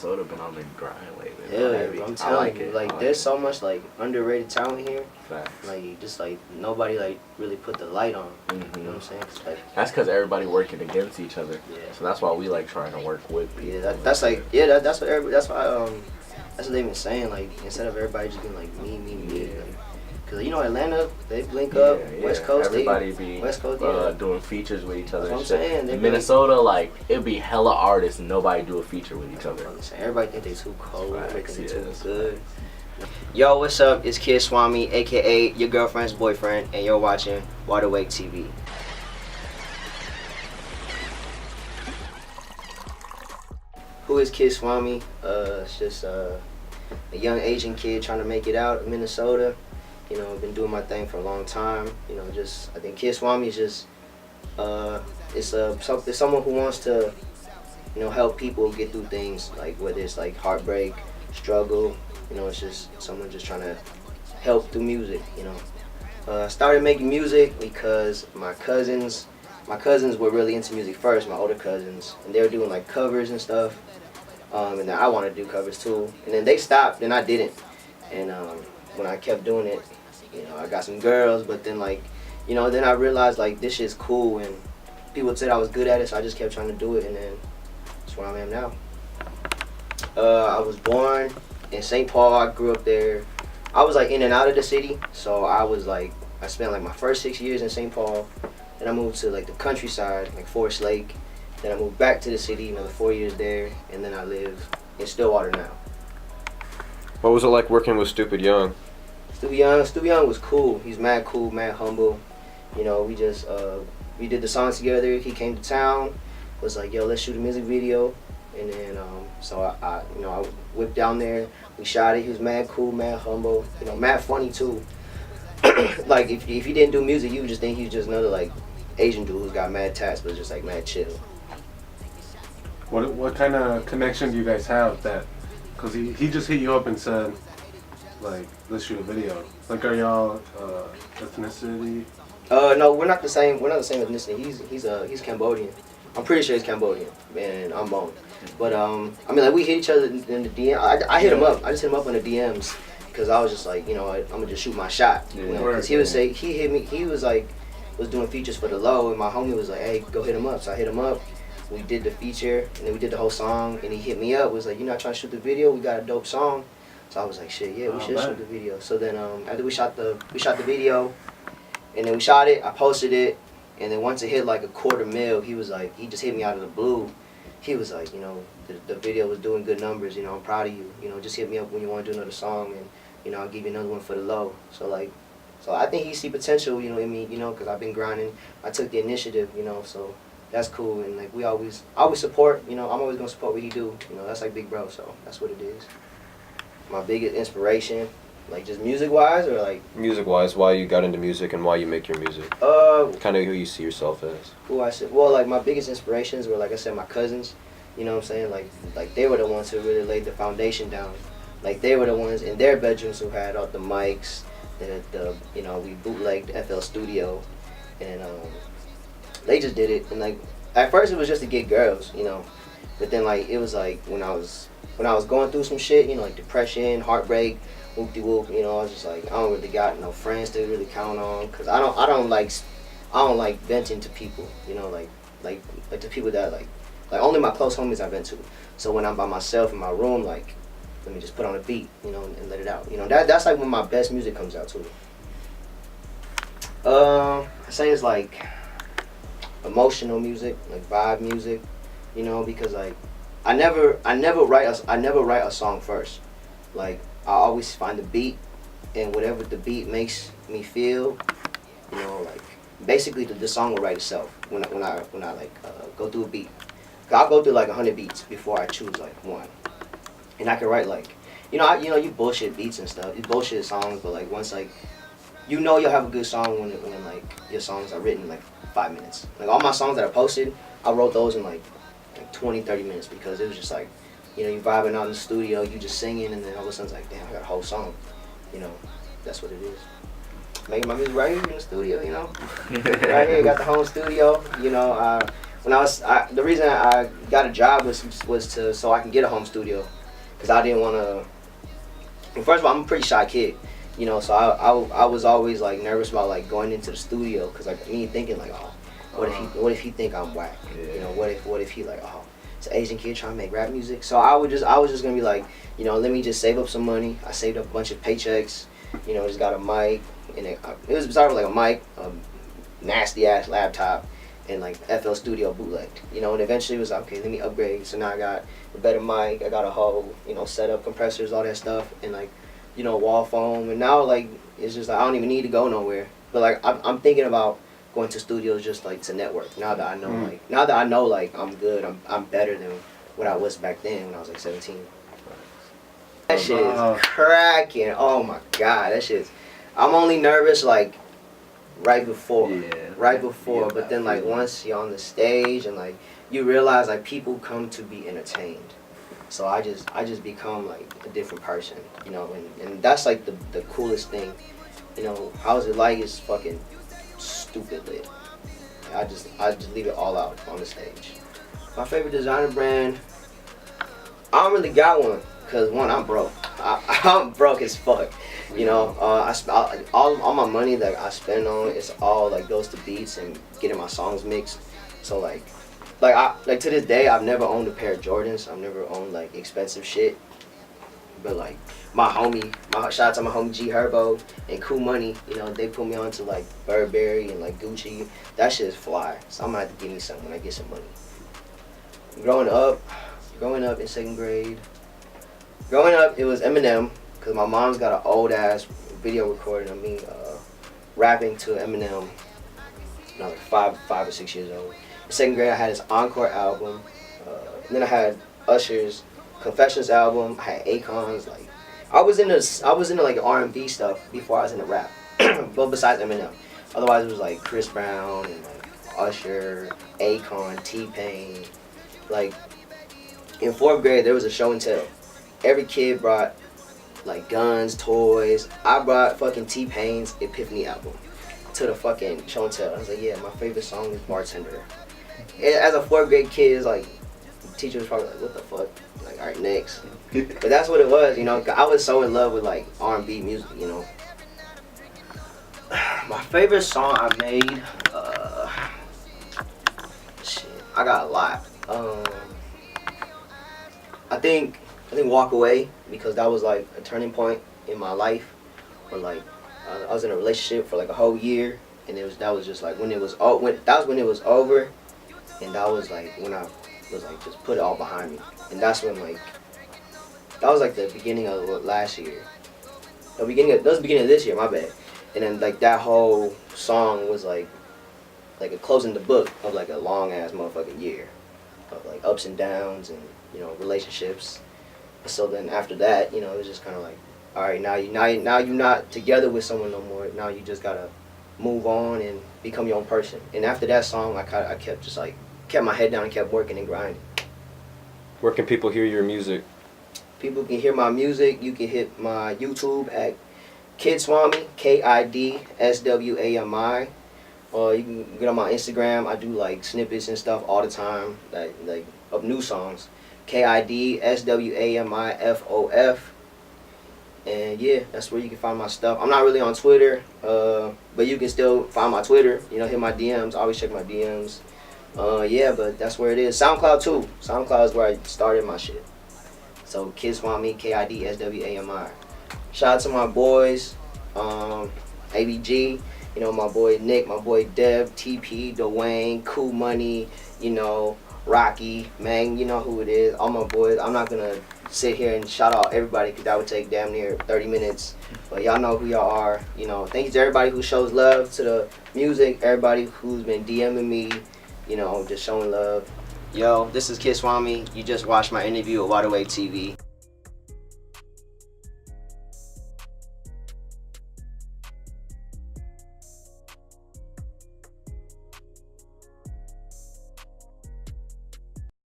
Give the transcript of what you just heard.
Minnesota been on the grind lately. Yeah, I'm telling you, like there's so much like underrated talent here. Facts. Like just like nobody like really put the light on. You know what I'm saying? That's because everybody working against each other. Yeah. So that's why we like trying to work with people. Yeah, that's like that's what everybody, that's why that's what they've been saying. Like instead of everybody just being like me, like, cause you know Atlanta, they link up. West Coast, everybody be West Coast, doing features with each other. That's what I'm saying. In Minnesota, like it'd be hella artists and nobody do a feature with each other. Everybody think they too cold. Everybody think they too good. Yo, what's up? It's Kid Swami, aka your girlfriend's boyfriend, and you're watching Wide Awake TV. Who is Kid Swami? It's just a young Asian kid trying to make it out in Minnesota. You know, I've been doing my thing for a long time. You know, just I think Kid Swami is just it's someone who wants to, you know, help people get through things, like whether it's like heartbreak, struggle. You know, it's just someone just trying to help through music. You know, I started making music because my cousins were really into music first. My older cousins, and they were doing like covers and stuff. And then I wanted to do covers too. And then they stopped, then I didn't. And when I kept doing it, you know, I got some girls, but then like, you know, then I realized like this shit's cool, and people said I was good at it, so I just kept trying to do it, and then that's where I am now. I was born in St. Paul. I grew up there. I was like in and out of the city, so I spent like my first 6 years in St. Paul. Then I moved to like the countryside, like Forest Lake. Then I moved back to the city, another 4 years there, and then I live in Stillwater now. What was it like working with Stupid Young? Stupid Young was cool. He's mad cool, mad humble. You know, we just we did the songs together. He came to town, was like, yo, let's shoot a music video. And then so I whipped down there. We shot it. He was mad cool, mad humble. You know, mad funny too. Like if he didn't do music, you would just think he was just another like Asian dude who's got mad tats, but just like mad chill. What kind of connection do you guys have that? Cause he just hit you up and said, like, let's shoot a video. Like, are y'all ethnicity? No, we're not the same. We're not the same ethnicity. He's Cambodian. I'm pretty sure he's Cambodian, and I'm Hmong. But I mean, like we hit each other in the DM. I hit him up. I just hit him up on the DMs because I was just like, you know, I'm gonna just shoot my shot. You know, because he would say he hit me. He was like, was doing features for the low, and my homie was like, hey, go hit him up. So I hit him up. We did the feature, and then we did the whole song, and he hit me up, was like, you're not trying to shoot the video? We got a dope song. So I was like, shit, yeah, we should shoot the video. So then after we shot the video, and then we shot it, I posted it, and then once it hit like 250,000, he was like, he just hit me out of the blue. He was like, you know, the video was doing good numbers, you know, I'm proud of you. You know, just hit me up when you want to do another song, and, you know, I'll give you another one for the low. So I think he see potential, you know, in me, you know, because I've been grinding. I took the initiative, you know, so that's cool. And like I always support, you know, I'm always gonna support what he do. You know, that's like big bro, so that's what it is. My biggest inspiration, like just music wise or like music wise, why you got into music and why you make your music? Kind of who you see yourself as. Who I said, well, like my biggest inspirations were, like I said, my cousins. You know what I'm saying? Like they were the ones who really laid the foundation down. Like they were the ones in their bedrooms who had all the mics, the you know, we bootlegged FL Studio, and they just did it. And like at first it was just to get girls, you know, but then like it was like when I was going through some shit, you know, like depression, heartbreak, whoop-de-whoop, you know, I was just like, I don't really got no friends to really count on, cause I don't like venting to people, you know, like to people that like only my close homies I vent to. So when I'm by myself in my room, like, let me just put on a beat, you know, and let it out. You know, that's like when my best music comes out too. I say it's like emotional music, like vibe music, you know, because like I never write a song first. Like I always find the beat, and whatever the beat makes me feel, you know, like basically the song will write itself when I like go through a beat. I'll go through like 100 beats before I choose like one, and I can write like, you know, you bullshit beats and stuff, you bullshit songs, but like once like, you know, you'll have a good song when like your songs are written in like 5 minutes. Like all my songs that I posted, I wrote those in like 20-30 minutes because it was just like, you know, you vibing out in the studio, you just singing, and then all of a sudden it's like, damn, I got a whole song. You know, that's what it is. Making my music right here in the studio, you know. Right here, got the home studio. You know, the reason I got a job was so I can get a home studio, because I didn't want to. First of all, I'm a pretty shy kid, you know, so I was always like nervous about like going into the studio, because like me thinking like, oh, what if he think I'm whack, you know, what if he like, oh, it's an Asian kid trying to make rap music. So I was just gonna be like, you know, let me just save up some money. I saved up a bunch of paychecks, you know, just got a mic, and it was started with like a mic, a nasty ass laptop, and like FL Studio bootlegged, you know, and eventually it was like, okay, let me upgrade. So now I got a better mic, I got a whole, you know, setup, compressors, all that stuff, and like, you know, wall foam, and now like it's just like I don't even need to go nowhere. But like I'm thinking about going to studios just like to network. Now that I know like I'm good, I'm better than what I was back then when I was like 17. That shit is cracking. Oh my god, that shit's. I'm only nervous like right before, but then like once you're on the stage and like you realize like people come to be entertained, so I just become like a different person, you know, and that's like the coolest thing, you know. How's it like is fucking stupid lit. I just leave it all out on the stage. My favorite designer brand, I don't really got one, cause one, I'm broke. I'm broke as fuck. You know, all my money that I spend on, it's all like goes to beats and getting my songs mixed. So like to this day, I've never owned a pair of Jordans. I've never owned like expensive shit. But like shout out to my homie G Herbo and Cool Money. You know, they put me on to like Burberry and like Gucci. That shit is fly. So I'm gonna have to give me some when I get some money. Growing up in second grade. Growing up, it was Eminem. Cause my mom's got an old ass video recording of me rapping to Eminem when I was like 5 or 6 years old. In second grade, I had his Encore album. And then I had Usher's Confessions album. I had Akon's. Like I was into like R&B stuff before I was into rap. But besides Eminem, otherwise it was like Chris Brown and like Usher, Akon, T-Pain. Like in 4th grade, there was a show and tell. Every kid brought like guns, toys. I brought fucking T-Pain's Epiphany album to the fucking show and tell. I was like, yeah, my favorite song is Bartender. And as a 4th grade kid, it's like, the teacher was probably like, what the fuck? Like, alright, next. But that's what it was, you know. I was so in love with like R&B music, you know. My favorite song I made, shit, I got a lot. I think Walk Away, because that was like a turning point in my life. When like I was in a relationship for like a whole year, and that was just like when it was over, and that was like when I was like just put it all behind me, and that's when like that was like the beginning of last year. That was the beginning of this year, my bad. And then like that whole song was like a closing the book of like a long ass motherfucking year of like ups and downs and, you know, relationships. So then after that, you know, it was just kind of like, all right, now you're not together with someone no more. Now you just gotta move on and become your own person. And after that song, I kept my head down and kept working and grinding. Where can people hear your music? People can hear my music. You can hit my YouTube at Kidswami, KIDSWAMI. You can get on my Instagram. I do like snippets and stuff all the time, like of new songs. KIDSWAMIFOF. And yeah, that's where you can find my stuff. I'm not really on Twitter, but you can still find my Twitter. You know, hit my DMs. I always check my DMs. Yeah, but that's where it is. SoundCloud too. SoundCloud is where I started my shit. So Kidswami, KIDSWAMI. Shout out to my boys, ABG. You know, my boy Nick, my boy Deb, TP, Dwayne, Cool Money. You know, Rocky, man, you know who it is. All my boys. I'm not gonna sit here and shout out everybody because that would take damn near 30 minutes. But y'all know who y'all are. You know, thank you to everybody who shows love to the music. Everybody who's been DMing me. You know, just showing love. Yo, this is Kidswami. You just watched my interview with Waterway TV.